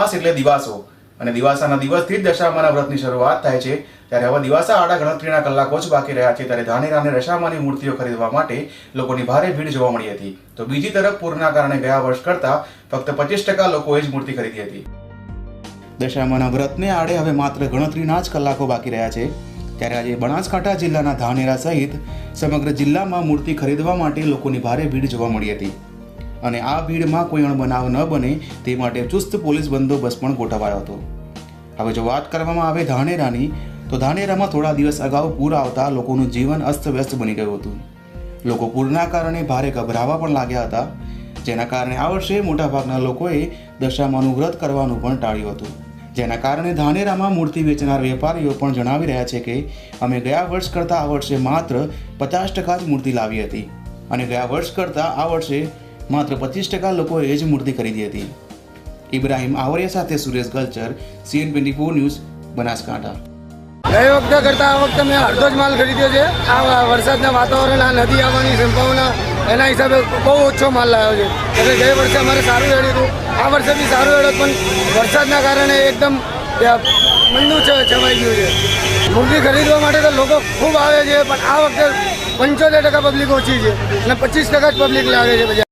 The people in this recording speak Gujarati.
અમાસ એટલે દિવાસો અને દિવાસાના દિવસથી જ દશામાના વ્રતની શરૂઆત થાય છે। ત્યારે હવે દિવાસા આડા ગણતરીના કલાકો જ બાકી રહ્યા છે ત્યારે ધાનેરા અને દશામાની મૂર્તિઓ ખરીદવા માટે લોકોની ભારે ભીડ જોવા મળી હતી। તો બીજી તરફ પૂરના કારણે ગયા વર્ષ કરતાં ફક્ત 25% લોકોએ જ મૂર્તિ ખરીદી હતી। દશામાના વ્રતને આડે હવે માત્ર ગણતરીના જ કલાકો બાકી રહ્યા છે ત્યારે આજે બનાસકાંઠા જિલ્લાના ધાનેરા સહિત સમગ્ર જિલ્લામાં મૂર્તિ ખરીદવા માટે લોકોની ભારે ભીડ જોવા મળી હતી અને આ ભીડમાં કોઈ અણબનાવ ન બને તે માટે ચુસ્ત પોલીસ બંદોબસ્ત પણ ગોઠવાયો હતો। હવે જો વાત કરવામાં આવે ધાનેરાની તો ધાનેરામાં થોડા દિવસ અગાઉ પૂર આવતા લોકોનું જીવન અસ્તવ્યસ્ત બની ગયું હતું। લોકો પૂરના કારણે ભારે ગભરાવા પણ લાગ્યા હતા, જેના કારણે આ વર્ષે મોટાભાગના લોકોએ દશામાનું વ્રત કરવાનું પણ ટાળ્યું હતું। જેના કારણે ધાનેરામાં મૂર્તિ વેચનાર વેપારીઓ પણ જણાવી રહ્યા છે કે અમે ગયા વર્ષ કરતાં આ વર્ષે માત્ર 50% જ મૂર્તિ લાવી હતી અને ગયા વર્ષ કરતાં આ વર્ષે માત્ર 25% લોકોએ જ મૂર્તિ ખરીદી હતી। ઇબ્રાહિમ આવરિયા સાથે સુરેશ ગલચર, CN24 ન્યૂઝ, બનાસકાંઠા। ગઈ વખતે કરતાં આ વખતે મેં અડધો જ માલ ખરીદ્યો છે। આ વરસાદના વાતાવરણ, આ નદી આવવાની સંભાવના એના હિસાબે બહુ ઓછો માલ લાવ્યો છે। એટલે ગઈ વર્ષે અમારે સારું હેડ્યું હતું, આ વર્ષે બી સારું હેડ્યું, પણ વરસાદના કારણે એકદમ મંદું છવાઈ ગયું છે। મૂર્તિ ખરીદવા માટે તો લોકો ખૂબ આવે છે, પણ આ વખતે 75% પબ્લિક ઓછી છે અને 25% જ પબ્લિક લાગે છે।